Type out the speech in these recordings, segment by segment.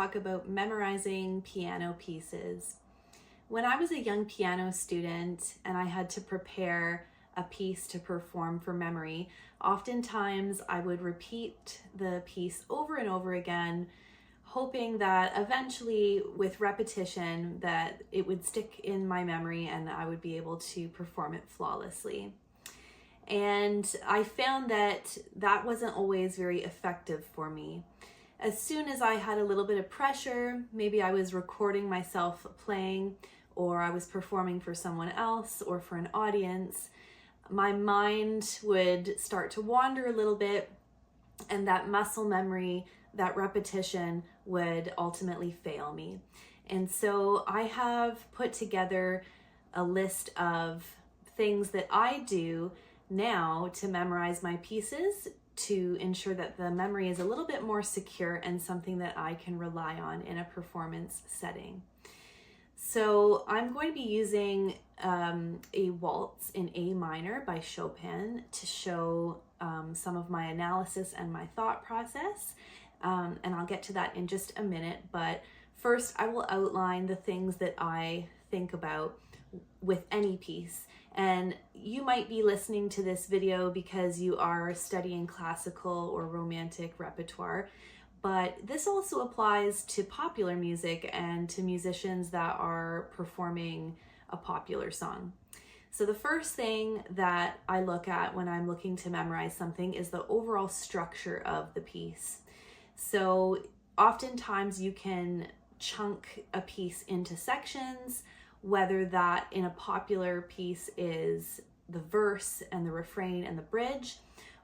talk about memorizing piano pieces. When I was a young piano student and I had to prepare a piece to perform for memory, oftentimes I would repeat the piece over and over again, hoping that eventually with repetition that it would stick in my memory and I would be able to perform it flawlessly. And I found that that wasn't always very effective for me. As soon as I had a little bit of pressure, maybe I was recording myself playing, or I was performing for someone else or for an audience, my mind would start to wander a little bit, and that muscle memory, that repetition would ultimately fail me. And so I have put together a list of things that I do now to memorize my pieces to ensure that the memory is a little bit more secure and something that I can rely on in a performance setting. So I'm going to be using a waltz in A minor by Chopin to show some of my analysis and my thought process. And I'll get to that in just a minute. But first I will outline the things that I think about with any piece. And you might be listening to this video because you are studying classical or romantic repertoire, but this also applies to popular music and to musicians that are performing a popular song. So the first thing that I look at when I'm looking to memorize something is the overall structure of the piece. So oftentimes you can chunk a piece into sections, whether that in a popular piece is the verse and the refrain and the bridge,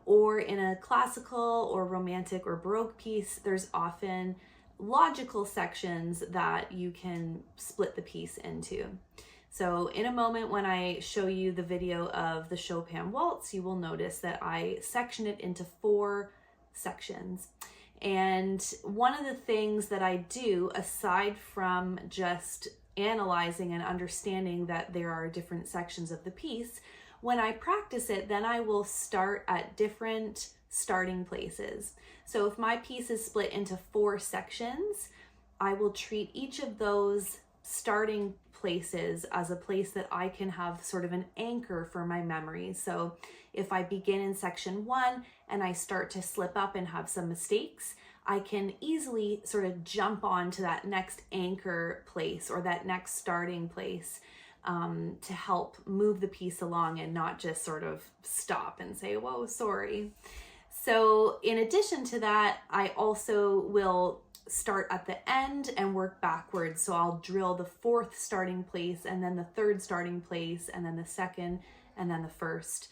or in a classical or romantic or Baroque piece, there's often logical sections that you can split the piece into. So in a moment when I show you the video of the Chopin Waltz, you will notice that I section it into 4 sections. And one of the things that I do, aside from just analyzing and understanding that there are different sections of the piece, when I practice it, then I will start at different starting places. So if my piece is split into 4 sections, I will treat each of those starting places as a place that I can have sort of an anchor for my memory. So if I begin in section 1 and I start to slip up and have some mistakes, I can easily sort of jump on to that next anchor place or that next starting place to help move the piece along and not just sort of stop and say, whoa, sorry. So in addition to that, I also will start at the end and work backwards. So I'll drill the 4th starting place and then the 3rd starting place and then the 2nd and then the 1st.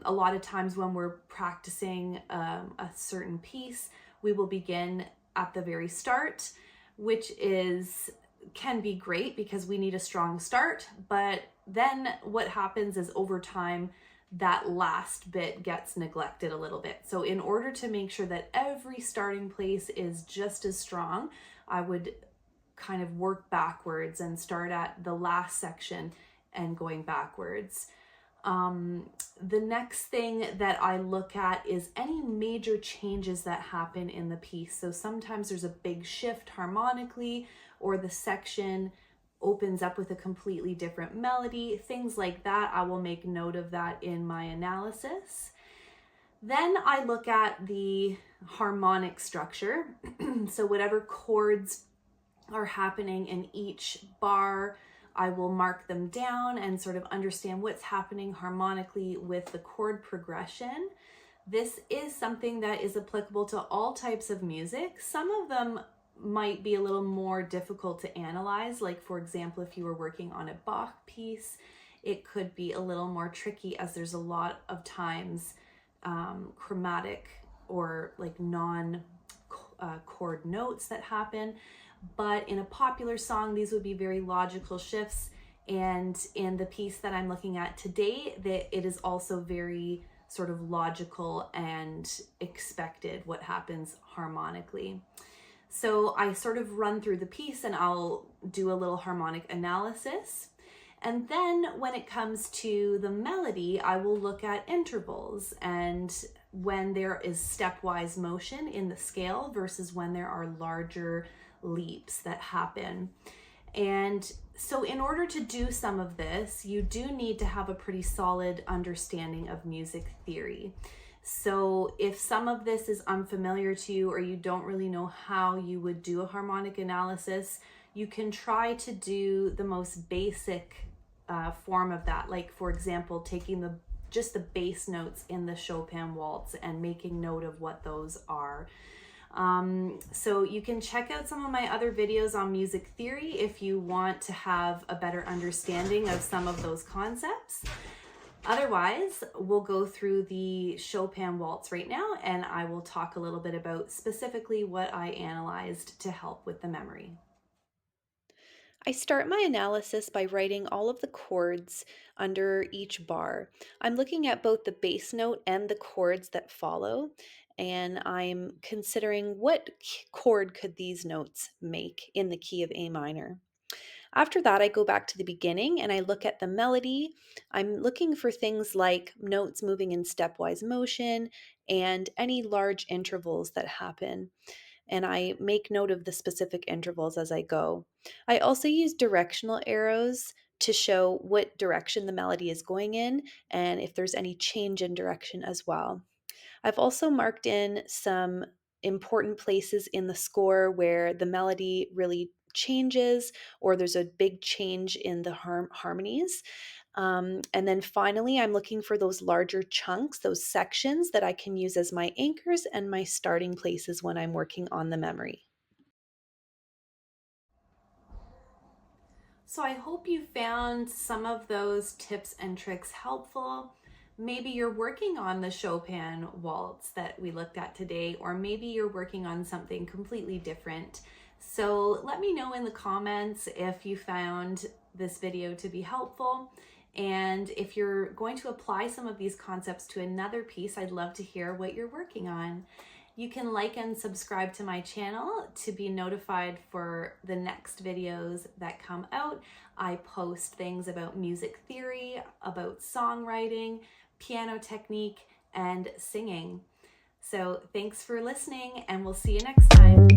A lot of times when we're practicing a certain piece, we will begin at the very start, which can be great because we need a strong start. But then what happens is over time, that last bit gets neglected a little bit. So in order to make sure that every starting place is just as strong, I would kind of work backwards and start at the last section and going backwards. The next thing that I look at is any major changes that happen in the piece. So sometimes there's a big shift harmonically, or the section opens up with a completely different melody, things like that. I will make note of that in my analysis. Then I look at the harmonic structure. So whatever chords are happening in each bar, I will mark them down and sort of understand what's happening harmonically with the chord progression. This is something that is applicable to all types of music. Some of them might be a little more difficult to analyze. Like for example, if you were working on a Bach piece, it could be a little more tricky as there's a lot of times chromatic or like non-chord notes that happen. But in a popular song, these would be very logical shifts. And in the piece that I'm looking at today, it is also very sort of logical and expected what happens harmonically. So I sort of run through the piece and I'll do a little harmonic analysis. And then when it comes to the melody, I will look at intervals and when there is stepwise motion in the scale versus when there are larger leaps that happen. And so in order to do some of this, you do need to have a pretty solid understanding of music theory. So if some of this is unfamiliar to you, or you don't really know how you would do a harmonic analysis, you can try to do the most basic form of that. Like, for example, taking just the bass notes in the Chopin waltz and making note of what those are. So you can check out some of my other videos on music theory if you want to have a better understanding of some of those concepts. Otherwise, we'll go through the Chopin waltz right now, and I will talk a little bit about specifically what I analyzed to help with the memory. I start my analysis by writing all of the chords under each bar. I'm looking at both the bass note and the chords that follow, and I'm considering what chord could these notes make in the key of A minor. After that, I go back to the beginning and I look at the melody. I'm looking for things like notes moving in stepwise motion and any large intervals that happen, and I make note of the specific intervals as I go. I also use directional arrows to show what direction the melody is going in and if there's any change in direction as well. I've also marked in some important places in the score where the melody really changes or there's a big change in the harmonies. And then finally, I'm looking for those larger chunks, those sections that I can use as my anchors and my starting places when I'm working on the memory. So I hope you found some of those tips and tricks helpful. Maybe you're working on the Chopin waltz that we looked at today, or maybe you're working on something completely different. So let me know in the comments if you found this video to be helpful. And if you're going to apply some of these concepts to another piece, I'd love to hear what you're working on. You can like and subscribe to my channel to be notified for the next videos that come out. I post things about music theory, about songwriting, piano technique, and singing. So thanks for listening, and we'll see you next time.